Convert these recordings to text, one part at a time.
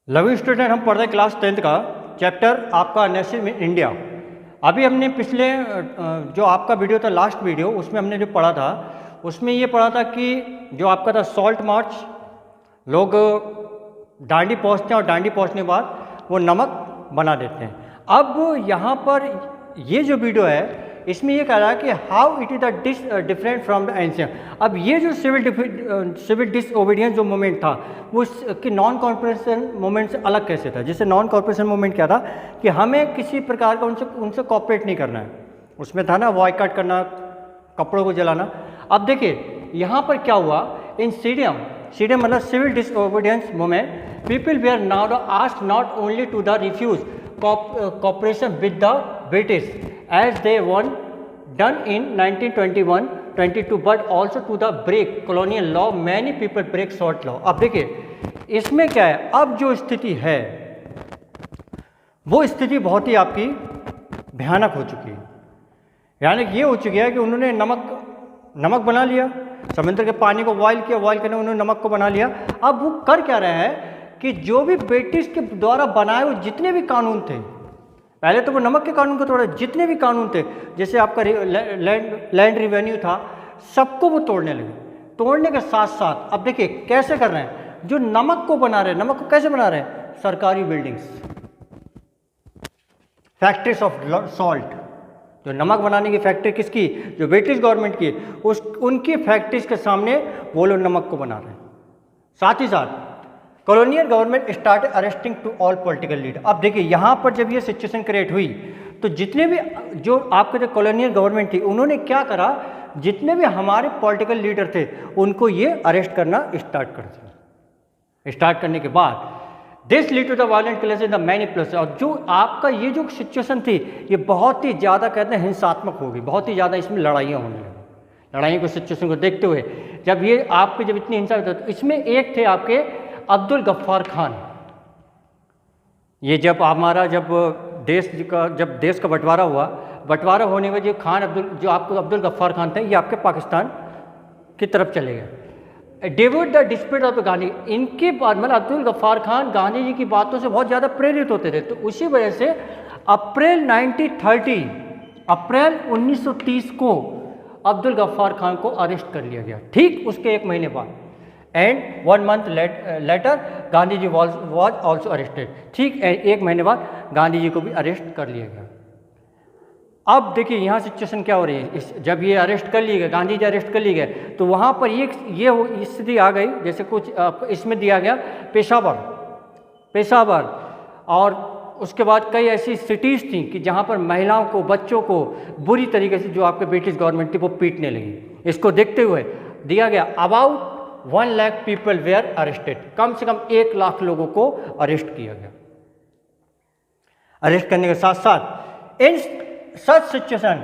लवी student, हम पढ़ रहे क्लास 10th का चैप्टर आपका नेशन इन इंडिया। अभी हमने पिछले जो आपका वीडियो था, लास्ट वीडियो, उसमें हमने जो पढ़ा था उसमें ये पढ़ा था कि जो आपका था सॉल्ट मार्च, लोग डांडी पहुँचते हैं और डांडी पहुँचने के बाद वो नमक बना देते हैं। अब यहाँ पर ये जो वीडियो है इसमें ये कह रहा है कि how it is the different from the ancient. अब ये जो सिविल डिसओबीडियंस जो मूवमेंट था वो कि नॉन कॉर्पोरेशन मूवमेंट से अलग कैसे था। जैसे नॉन कॉर्पोरेशन मूवमेंट क्या था कि हमें किसी प्रकार का उनसे कॉपरेट नहीं करना है, उसमें था ना बॉयकॉट करना, कपड़ों को जलाना। अब देखिए यहाँ पर क्या हुआ, इन सीडियम मतलब civil disobedience movement, people were now asked not only to the refuse cooperation with the British as they were done in 1921-22 but also to the break colonial law. Many people break salt law. अब देखिए इसमें क्या है, अब जो स्थिति है वो स्थिति बहुत ही आपकी भयानक हो चुकी है। यानी ये हो चुकी है कि उन्होंने नमक बना लिया, समुद्र के पानी को बॉयल किया, बॉयल करने उन्होंने नमक को बना लिया। अब वो कर क्या रहे हैं कि जो भी ब्रिटिश के द्वारा बनाए हुए जितने भी कानून थे, पहले तो वो नमक के कानून को तोड़ा, जितने भी कानून थे जैसे आपका लैंड रिवेन्यू था, सबको वो तोड़ने लगे। तोड़ने के साथ साथ अब देखिए कैसे कर रहे हैं, जो नमक को बना रहे हैं, नमक को कैसे बना रहे हैं, सरकारी बिल्डिंग्स, फैक्ट्रीज ऑफ सॉल्ट, जो नमक बनाने की फैक्ट्री किसकी, जो ब्रिटिश गवर्नमेंट की, उनकी फैक्ट्रीज के सामने वो लोग नमक को बना रहे हैं। साथ ही साथ colonial government start arresting to all political leader. अब देखिए यहाँ पर जब ये सिचुएशन क्रिएट हुई तो जितने भी जो आपके जो कॉलोनियल गवर्नमेंट थी उन्होंने क्या करा, जितने भी हमारे पॉलिटिकल लीडर थे उनको ये अरेस्ट करना स्टार्ट कर दिया। स्टार्ट करने के बाद this lead to the violent clash in the many places. और जो आपका ये जो सिचुएशन थी ये बहुत ही ज़्यादा कहते हैं हिंसात्मक हो गई, बहुत ही ज़्यादा इसमें लड़ाइयाँ होने लगी। लड़ाइयों को सिचुएशन को देखते हुए जब ये आपके जब इतनी हिंसा होती तो इसमें एक थे आपके अब्दुल गफ्फार खान। ये जब हमारा जब देश का बंटवारा हुआ, बंटवारा होने में जो आपको अब्दुल गफ्फार खान थे, ये आपके पाकिस्तान की तरफ चले गए। David the dispute of Gandhi, इनके बाद मतलब अब्दुल गफ्फार खान गांधी जी की बातों से बहुत ज़्यादा प्रेरित होते थे, तो उसी वजह से अप्रैल 1930 को अब्दुल गफ्फार खान को अरेस्ट कर लिया गया। ठीक उसके एक महीने बाद and 1 month later Gandhi ji was also arrested. ठीक एक महीने बाद गांधी जी को भी अरेस्ट कर लिया गया। अब देखिए यहाँ सिचुएशन क्या हो रही है, जब ये अरेस्ट कर लिए गए, गांधी जी अरेस्ट कर लिए गए, तो वहाँ पर ये स्थिति आ गई जैसे कुछ इसमें दिया गया पेशावर और उसके बाद कई ऐसी सिटीज़ थी कि जहाँ पर महिलाओं को, बच्चों को बुरी तरीके से जो आपके ब्रिटिश गवर्नमेंट थी वो पीटने लगी। इसको देखते हुए दिया गया about 1 lakh people were arrested, कम से कम 1 लाख लोगों को अरेस्ट किया गया। अरेस्ट करने के साथ साथ in such situation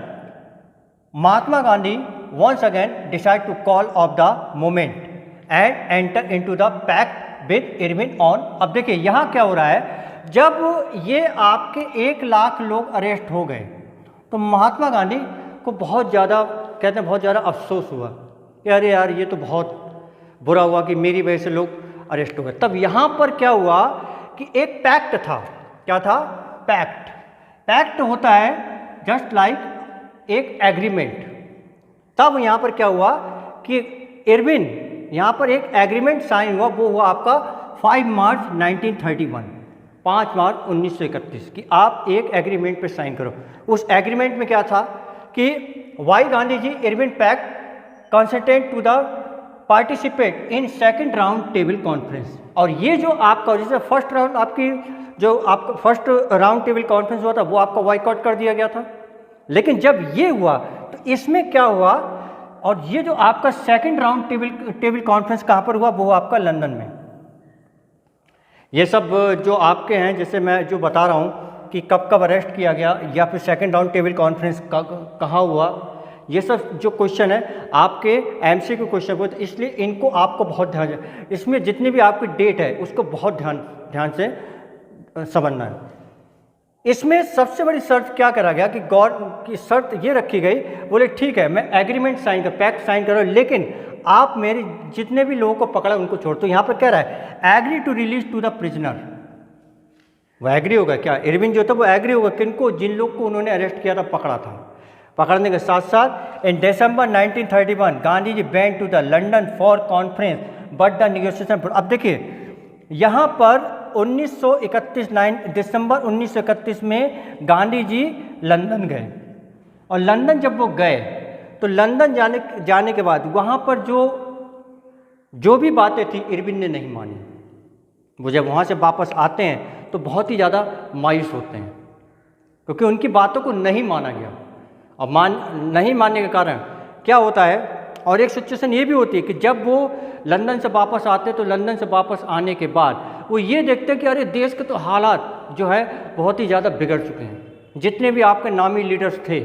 Mahatma Gandhi once again decide to call off the movement and enter into the pact with Irwin on. अब देखिए यहाँ क्या हो रहा है, जब ये आपके 1 लाख लोग अरेस्ट हो गए तो महात्मा गांधी को बहुत ज़्यादा कहते हैं बहुत ज़्यादा अफसोस हुआ कि अरे यार ये तो बहुत बुरा हुआ कि मेरी वजह से लोग अरेस्ट हो गए। तब यहाँ पर क्या हुआ कि एक पैक्ट था। क्या था? पैक्ट होता है जस्ट लाइक एक एग्रीमेंट। तब यहाँ पर क्या हुआ कि इरविन यहाँ पर एक एग्रीमेंट साइन हुआ, वो हुआ आपका 5 मार्च 1931, 5 मार्च 1931 कि आप एक एग्रीमेंट पे साइन करो। उस एग्रीमेंट में क्या था कि why Gandhi ji Irwin pact consented to the participate in second round table conference. और ये जो आपका जैसे फर्स्ट राउंड आपकी जो आपका फर्स्ट राउंड टेबल कॉन्फ्रेंस हुआ था वो आपका बॉयकॉट कर दिया गया था, लेकिन जब ये हुआ तो इसमें क्या हुआ, और ये जो आपका सेकंड राउंड टेबल कॉन्फ्रेंस कहाँ पर हुआ, वो आपका लंदन में। ये सब जो आपके हैं जैसे मैं जो बता रहा हूँ कि कब कब अरेस्ट किया गया या फिर सेकंड राउंड टेबल कॉन्फ्रेंस कहाँ हुआ, ये सब जो क्वेश्चन है आपके एमसीक्यू क्वेश्चन हुए, तो इसलिए इनको आपको बहुत ध्यान, इसमें जितनी भी आपकी डेट है उसको बहुत ध्यान से समझना है। इसमें सबसे बड़ी शर्त क्या करा गया कि गौर की शर्त ये रखी गई, बोले ठीक है मैं एग्रीमेंट साइन कर पैक्ट साइन करो, लेकिन आप मेरे जितने भी लोगों को पकड़ा उनको छोड़। तो यहाँ पर कह रहा है agree to release to the prisoner, वो एग्री होगा क्या? इरविन जो था वो एग्री होगा किनको? जिन लोग को उन्होंने अरेस्ट किया था, पकड़ा था। पकड़ने के साथ साथ in December 1931 Gandhi ji went to the London for conference but the negotiation. अब देखिए यहाँ पर 1931 दिसंबर 1931 में गांधी जी लंदन गए, और लंदन जब वो गए तो लंदन जाने के बाद वहाँ पर जो भी बातें थी इरविन ने नहीं मानी। वो जब वहाँ से वापस आते हैं तो बहुत ही ज़्यादा मायूस होते हैं, क्योंकि उनकी बातों को नहीं माना गया। और नहीं मानने के कारण क्या होता है, और एक सिचुएशन ये भी होती है कि जब वो लंदन से वापस आते हैं तो लंदन से वापस आने के बाद वो ये देखते हैं कि अरे देश के तो हालात जो है बहुत ही ज़्यादा बिगड़ चुके हैं। जितने भी आपके नामी लीडर्स थे,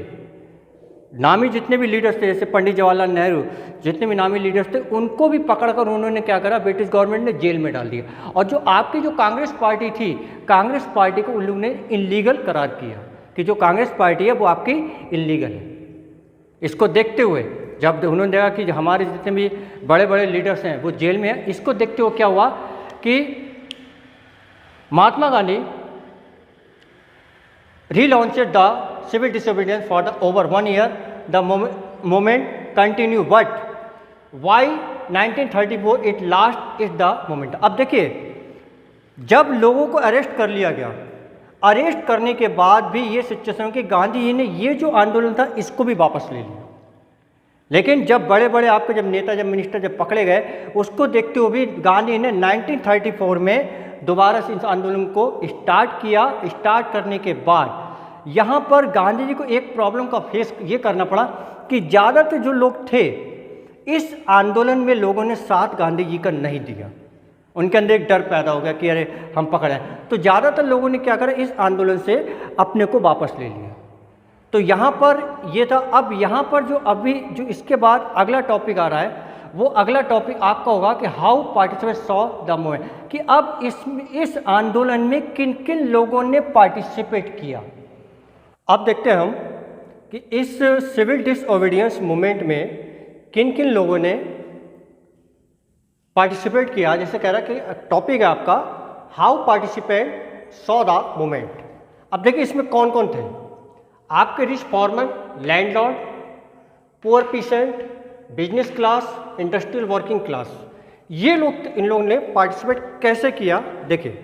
जितने भी लीडर्स थे, जैसे पंडित जवाहरलाल नेहरू, जितने भी नामी लीडर्स थे, उनको भी पकड़कर उन्होंने क्या करा, ब्रिटिश गवर्नमेंट ने जेल में डाल दिया। और जो आपकी जो कांग्रेस पार्टी थी, कांग्रेस पार्टी को उन लोगों ने इलीगल करार किया कि जो कांग्रेस पार्टी है वो आपकी इलीगल है। इसको देखते हुए जब उन्होंने देखा कि हमारे जितने भी बड़े बड़े लीडर्स हैं वो जेल में हैं, इसको देखते हुए क्या हुआ कि Mahatma Gandhi relaunched the civil disobedience for the over 1 year. The movement continue, but why 1934 it last is the moment. अब देखिए जब लोगों को अरेस्ट कर लिया गया, अरेस्ट करने के बाद भी ये सिचुएशन कि गांधी जी ने ये जो आंदोलन था इसको भी वापस ले लिया। लेकिन जब बड़े बड़े आपके जब नेता, जब मिनिस्टर जब पकड़े गए, उसको देखते हुए भी गांधी ने 1934 में दोबारा से इस आंदोलन को स्टार्ट किया। स्टार्ट करने के बाद यहाँ पर गांधी जी को एक प्रॉब्लम का फेस ये करना पड़ा कि ज़्यादातर जो लोग थे इस आंदोलन में, लोगों ने साथ गांधी जी का नहीं दिया। उनके अंदर एक डर पैदा हो गया कि अरे हम पकड़े हैं, तो ज़्यादातर लोगों ने क्या करा, इस आंदोलन से अपने को वापस ले लिया। तो यहाँ पर ये था। अब यहाँ पर जो इसके बाद अगला टॉपिक आ रहा है, वो अगला टॉपिक आपका होगा कि how participate saw the movement, कि अब इस आंदोलन में किन किन लोगों ने पार्टिसिपेट किया। अब देखते हैं हम कि इस सिविल डिसओबीडियंस मूवमेंट में किन किन लोगों ने पार्टिसिपेट किया। जैसे कह रहा है कि टॉपिक है आपका how participate saw the movement. अब देखिए इसमें कौन कौन थे, आपके rich farmer, landlord, poor pheasant, business class, industrial working class, ये लोग, इन लोगों ने पार्टिसिपेट कैसे किया। देखिए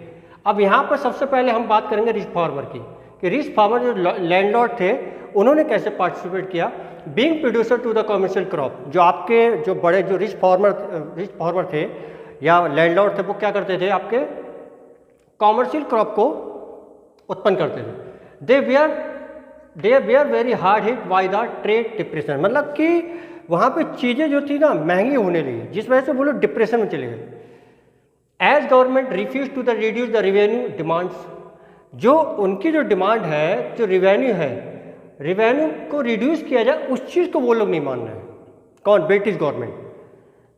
अब यहाँ पर सबसे पहले हम बात करेंगे रिच फार्मर की, कि रिच फार्मर जो लैंडलॉर्ड थे उन्होंने कैसे पार्टिसिपेट किया। Being producer to the commercial crop, जो आपके जो बड़े जो रिच फार्मर थे या लैंडलॉर्ड थे, वो क्या करते थे, आपके कॉमर्शियल क्रॉप को उत्पन्न करते थे। They were very hard hit by the trade depression, मतलब कि वहाँ पे चीज़ें जो थी ना महंगी होने लगी, जिस वजह से वो लोग डिप्रेशन में चले गए। As government refuse to the reduce the revenue demands, जो उनकी जो डिमांड है, जो रेवेन्यू है, रेवेन्यू को रिड्यूस किया जाए, उस चीज़ को वो लोग नहीं मान रहे हैं। कौन? British government.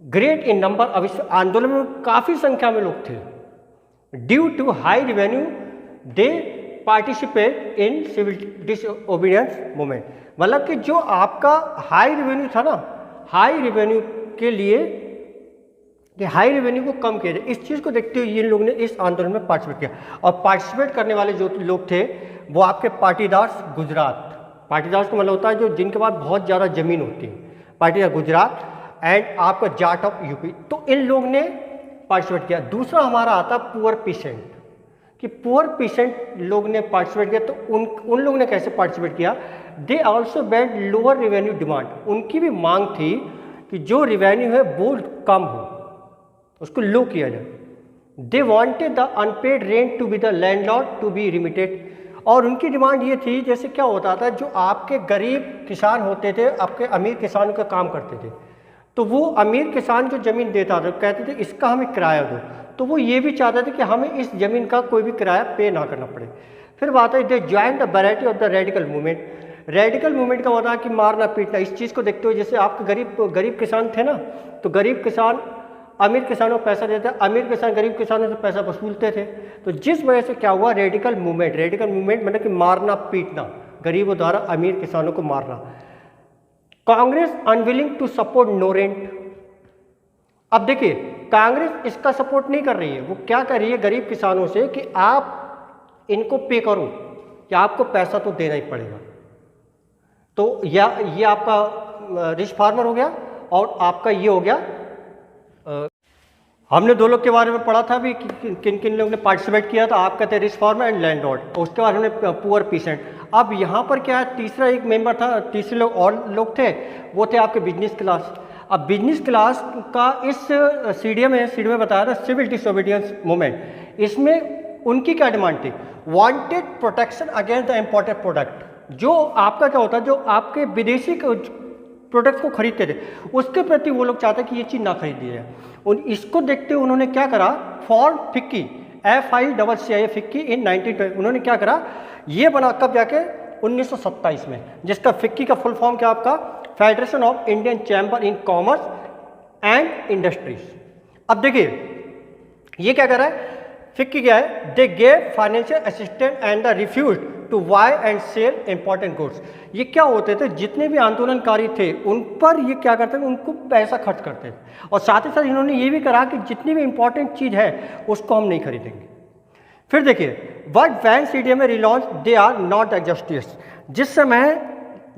Great in number, अब इस आंदोलन में काफ़ी संख्या में लोग थे। Due to high revenue they participate in civil disobedience movement, मतलब कि जो आपका हाई रेवेन्यू था ना, हाई रेवेन्यू के लिए कि हाई रेवेन्यू को कम किया जाए, इस चीज़ को देखते हुए ये लोग ने इस आंदोलन में पार्टिसिपेट किया। और पार्टिसिपेट करने वाले जो लोग थे वो आपके पाटीदार्स गुजरात, पाटीदार्स का मतलब होता है जो जिनके पास बहुत ज़्यादा ज़मीन होती है, पाटीदार गुजरात, एंड आपका जाट ऑफ यूपी, तो इन लोग ने पार्टिसिपेट किया। दूसरा हमारा आता पुअर पीसेंट, कि पुअर पीसेंट लोग ने पार्टिसिपेट किया। तो उन लोगों ने कैसे पार्टिसिपेट किया, they also bed lower revenue demand, उनकी भी मांग थी कि जो रेवेन्यू है वो कम हो, उसको लो किया जाए। They wanted the unpaid rent to be the landlord to be remitted, और उनकी डिमांड ये थी, जैसे क्या होता था, जो आपके गरीब किसान होते थे, आपके अमीर किसानों का काम करते थे, तो वो अमीर किसान जो ज़मीन देता था कहते थे इसका हमें किराया दो, तो वो ये भी चाहते थे कि हमें इस ज़मीन का कोई भी किराया पे ना करना पड़े। फिर बात है they join the variety of the radical movement. Radical movement का मतलब कि मारना पीटना, इस चीज़ को देखते हुए, जैसे आपके गरीब किसान थे ना, तो गरीब किसान अमीर किसानों को पैसा देते, अमीर किसान गरीब किसानों से पैसा वसूलते थे। तो जिस वजह से क्या हुआ, रेडिकल मूवमेंट मतलब कि मारना पीटना, गरीबों द्वारा अमीर किसानों को मारना। Congress unwilling to support no rent. अब देखिए कांग्रेस इसका सपोर्ट नहीं कर रही है, वो क्या कर रही है गरीब किसानों से कि आप इनको पे करो या आपको पैसा तो देना ही पड़ेगा। तो ये आपका रिच फार्मर हो गया और आपका ये हो गया। हमने दो लोग के बारे में पढ़ा था भी किन किन लोगों ने पार्टिसिपेट किया था। आप कहते हैं रिच फार्मर एंड लैंडलॉर्ड, उसके बाद हमने पुअर पीसेंट। अब यहाँ पर क्या है, तीसरा एक मेंबर था, तीसरे लोग और लोग थे, वो थे आपके बिजनेस क्लास। अब बिजनेस क्लास का इस सीडीएम में बताया था सिविल डिसोबीडियंस मूवमेंट। इसमें उनकी क्या डिमांड थी, wanted protection against the imported product. जो आपका क्या होता है, जो आपके विदेशी प्रोडक्ट को खरीदते थे उसके प्रति वो लोग चाहते कि ये चीज़ ना खरीदी जाए। इसको देखते हुए उन्होंने क्या करा, फॉर फिक्की FICCI फिक्की इन 1920 उन्होंने क्या करा, ये बना कब जाके 1927 में, जिसका फिक्की का फुल फॉर्म क्या आपका, federation of Indian chamber in commerce and industries. अब देखिए ये क्या कर रहा है, फिक्की क्या है, they gave financial assistant and the refuse to buy and sell important goods. ये क्या होते थे, जितने भी आंदोलनकारी थे उन पर ये क्या करते थे, उनको पैसा खर्च करते थे। और साथ ही साथ इन्होंने ये भी कहा कि जितनी भी इंपॉर्टेंट चीज़ है उसको हम नहीं खरीदेंगे। फिर देखिए वर्ड वैन सीडीएम में रिलॉन्च दे आर नॉट एग्जस्टिस। जिस समय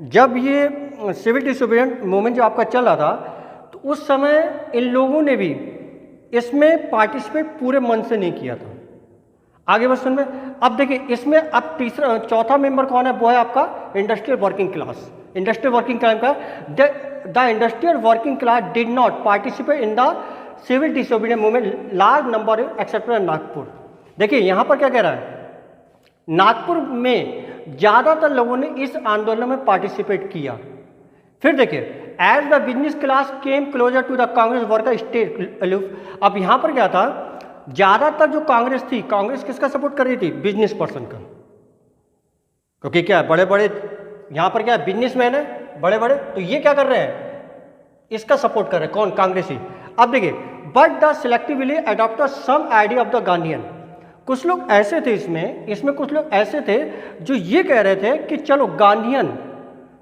जब ये सिविल डिसोबीडियंट मूवमेंट जो आपका चल रहा था, तो उस समय इन लोगों ने भी इसमें पार्टिसिपेट पूरे मन से नहीं किया था। आगे बस सुन में, अब देखिए इसमें अब चौथा मेंबर कौन है, वो है आपका industrial working class. Industrial working class का the industrial working class did not participate in the civil disobedient movement large number except Nagpur. देखिए यहाँ पर क्या कह रहा है, नागपुर में ज़्यादातर लोगों ने इस आंदोलन में पार्टिसिपेट किया। फिर देखिए as the business class came closer to the Congress worker stayed aloof. अब यहाँ पर क्या था, ज़्यादातर जो कांग्रेस थी, कांग्रेस किसका सपोर्ट कर रही थी, बिजनेस पर्सन का, क्योंकि क्या बड़े बड़े यहाँ पर क्या बिजनेसमैन है बड़े बड़े, तो ये क्या कर रहे हैं, इसका सपोर्ट कर रहे हैं, कौन, कांग्रेसी। अब देखिए but the selectively adopted some idea of the Gandhian. कुछ लोग ऐसे थे इसमें कुछ लोग ऐसे थे जो ये कह रहे थे कि चलो गांधीयन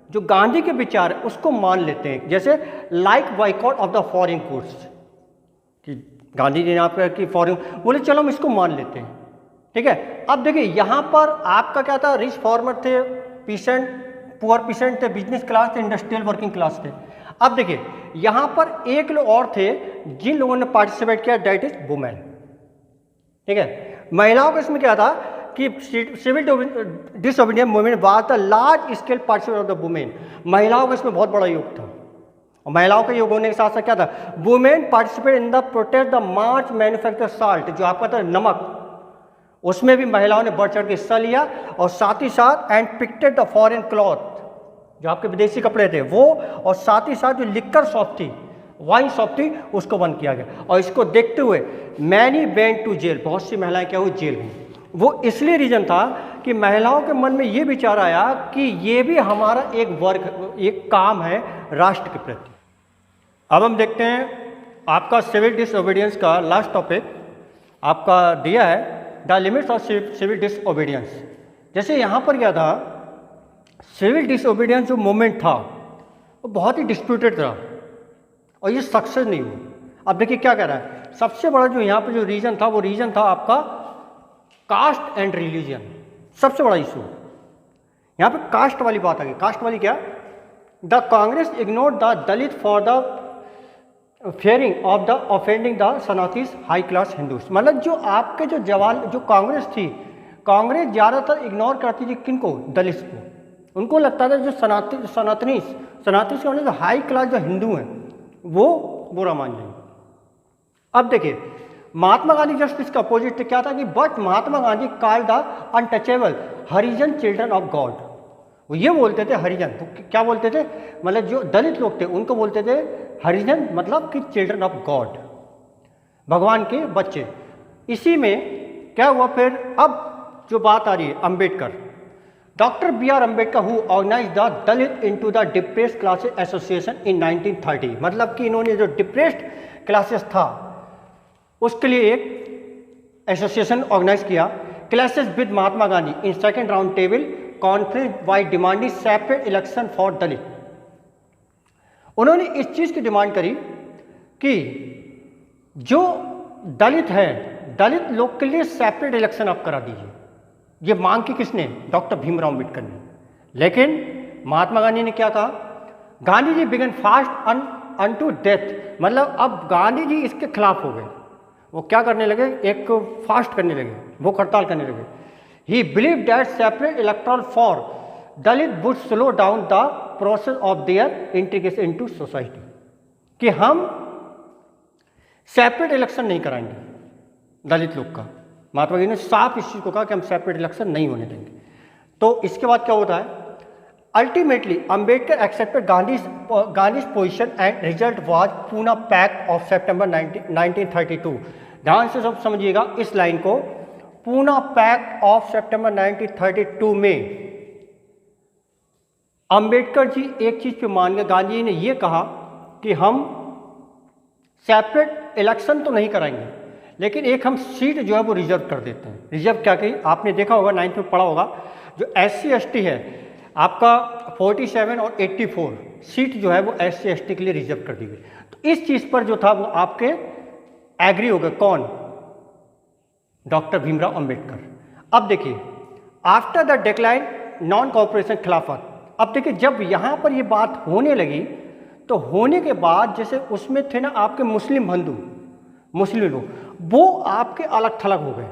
जो गांधी के विचार है उसको मान लेते हैं, जैसे like boycott of the foreign goods, कि गांधी जी ने आपका कि फॉरेन बोले चलो हम इसको मान लेते हैं, ठीक है। अब देखिए यहाँ पर आपका क्या था, रिच फार्मर थे, पीसेंट, पुअर पीसेंट थे, बिजनेस क्लास थे, इंडस्ट्रियल वर्किंग क्लास थे। अब देखिए यहाँ पर एक लोग और थे जिन लोगों ने पार्टिसिपेट किया, दैट इज वुमेन, ठीक है। महिलाओं का इसमें क्या था कि civil disobedient movement was the large scale participation of the women. महिलाओं का इसमें बहुत बड़ा योग था, और महिलाओं का योग होने के साथ साथ क्या था, women participate in the protest the March manufacture salt, जो आपका था नमक, उसमें भी महिलाओं ने बढ़ चढ़ के हिस्सा लिया। और साथ ही साथ and picked the foreign cloth, जो आपके विदेशी कपड़े थे वो, और साथ ही साथ जो लिक्कर शॉप थी, वाइन शॉप थी, उसको बंद किया गया। और इसको देखते हुए मैनी वेंट टू जेल, बहुत सी महिलाएं क्या हुई, जेल गई। वो इसलिए रीजन था कि महिलाओं के मन में ये विचार आया कि ये भी हमारा एक वर्क, एक काम है राष्ट्र के प्रति। अब हम देखते हैं आपका सिविल डिसओबीडियंस का लास्ट टॉपिक आपका दिया है, the limits of civil disobedience. जैसे यहाँ पर क्या था, सिविल डिसओबीडियंस जो मूवमेंट था वो बहुत ही डिस्प्यूटेड रहा और ये सक्सेस नहीं हुआ। अब देखिए क्या कह रहा है, सबसे बड़ा जो यहाँ पे जो रीजन था, वो रीजन था आपका कास्ट एंड रिलीजन, सबसे बड़ा इशू। यहाँ पे कास्ट वाली बात आ गई। कास्ट वाली क्या, the Congress ignored the Dalit for the fearing of the offending the सनातीस हाई क्लास हिंदूज। मतलब जो आपके जो जो कांग्रेस थी, कांग्रेस ज़्यादातर इग्नोर करती थी किनको, दलित को। उनको लगता था जो सनातनी का मतलब जो हाई क्लास जो हिंदू हैं वो बुरा मान जाएंगे। अब देखिए महात्मा गांधी जस्ट इसका अपोजिट क्या था कि but Mahatma Gandhi called the untouchable Harijan children of God. वो ये बोलते थे हरिजन, तो क्या बोलते थे, मतलब जो दलित लोग थे उनको बोलते थे हरिजन, मतलब कि चिल्ड्रन ऑफ गॉड, भगवान के बच्चे। इसी में क्या हुआ फिर, अब जो बात आ रही है Ambedkar, doctor BR Ambedkar who organize the Dalit into the depressed classes association in 1930। मतलब कि इन्होंने जो डिप्रेस्ड क्लासेस था उसके लिए एक एसोसिएशन ऑर्गेनाइज किया, classes with Mahatma Gandhi in second round table conference by demanding separate election for Dalit. उन्होंने इस चीज़ की डिमांड करी कि जो दलित है, दलित लोग के लिए सेपरेट इलेक्शन आप करा दीजिए। ये मांग की किसने? डॉक्टर भीमराव अम्बेडकर ने। लेकिन महात्मा गांधी ने क्या कहा? Gandhi ji begin fast unto death, मतलब अब गांधी जी इसके खिलाफ हो गए। वो क्या करने लगे? एक फास्ट करने लगे, भूख हड़ताल करने लगे। ही believe that separate electoral for Dalit would slow down the process of their integration into society, कि हम सेपरेट इलेक्शन नहीं कराएंगे दलित लोग का। महात्मा गांधी ने साफ इस चीज़ को कहा कि हम सेपरेट इलेक्शन नहीं होने देंगे। तो इसके बाद क्या होता है? Ultimately Ambedkar accepted Gandhi's position and result was Poona pact of September 1932। ध्यान से सब समझिएगा इस लाइन को। पूना पैक्ट ऑफ सितंबर 1932 में अम्बेडकर जी एक चीज़ पे मान गए। गांधी जी ने ये कहा कि हम सेपरेट इलेक्शन तो नहीं कराएंगे, लेकिन एक हम सीट जो है वो रिजर्व कर देते हैं। रिजर्व क्या कही? आपने देखा होगा, 9th में पढ़ा होगा, जो SC ST है आपका 47 और 84 सीट जो है वो SC ST के लिए रिजर्व कर दी गई। तो इस चीज़ पर जो था वो आपके एग्री हो गए। कौन? डॉक्टर भीमराव अम्बेडकर। अब देखिए, after the decline non corporation खिलाफत, अब देखिए जब यहाँ पर ये बात होने लगी तो होने के बाद जैसे उसमें थे ना आपके मुस्लिम बंधु, मुस्लिम लोग, वो आपके अलग थलग हो गए।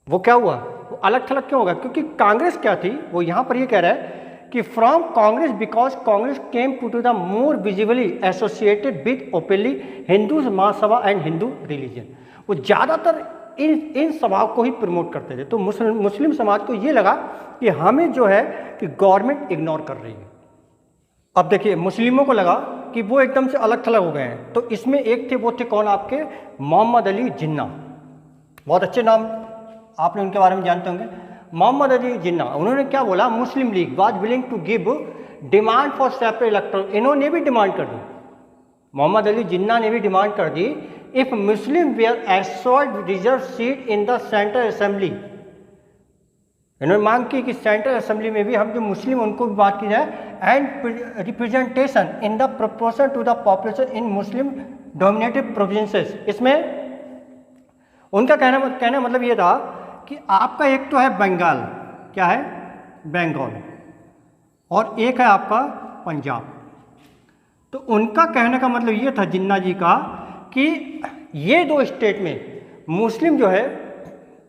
वो क्या हुआ? वो अलग थलग क्यों होगा? क्योंकि कांग्रेस क्या थी, वो यहाँ पर ये कह रहा है कि from Congress because Congress came to the more visibly associated with openly Hindu Mahasabha and Hindu religion. वो ज़्यादातर इन सभाओं को ही प्रमोट करते थे। तो मुस्लिम समाज को ये लगा कि हमें जो है कि गवर्नमेंट इग्नोर कर रही है। अब देखिए मुस्लिमों को लगा कि वो एकदम से अलग थलग हो गए हैं। तो इसमें एक थे, वो थे कौन? आपके मोहम्मद अली जिन्ना। बहुत अच्छे नाम, आपने उनके बारे में जानते होंगे। मोहम्मद अली जिन्ना, उन्होंने क्या बोला? Muslim League was willing to give demand for separate electoral. इन्होंने भी डिमांड कर दी, मोहम्मद अली जिन्ना ने भी डिमांड कर दी, if Muslim were assured reserve seat in the central assembly. इन्होंने मांग की कि सेंट्रल असेंबली में भी हम जो मुस्लिम उनको भी बात की जाए, and representation in the proportion to the population in Muslim dominated provinces. इसमें उनका कहना मतलब ये था कि आपका एक तो है बंगाल, क्या है? बंगाल, और एक है आपका पंजाब। तो उनका कहने का मतलब ये था जिन्ना जी का कि ये दो स्टेट में मुस्लिम जो है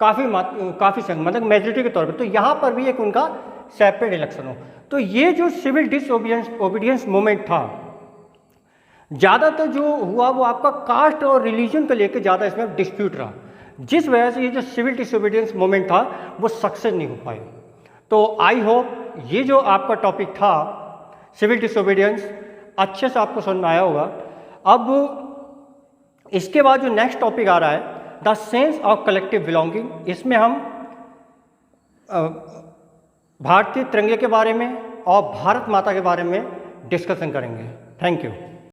काफ़ी मतलब मेजोरिटी के तौर पे, तो यहाँ पर भी एक उनका सेपरेट इलेक्शन हो। तो ये जो सिविल डिसओबीडियंस मूवमेंट था, ज़्यादातर जो हुआ वो आपका कास्ट और रिलीजन को लेकर ज़्यादा इसमें डिस्प्यूट रहा, जिस वजह से ये जो सिविल डिसओबीडियंस मूवमेंट था वो सक्सेस नहीं हो पाया। तो आई होप ये जो आपका टॉपिक था सिविल डिसओबीडियंस अच्छे से आपको समझ में आया होगा। अब इसके बाद जो नेक्स्ट टॉपिक आ रहा है, the sense of collective belonging. इसमें हम भारतीय तिरंगे के बारे में और भारत माता के बारे में डिस्कशन करेंगे। Thank you.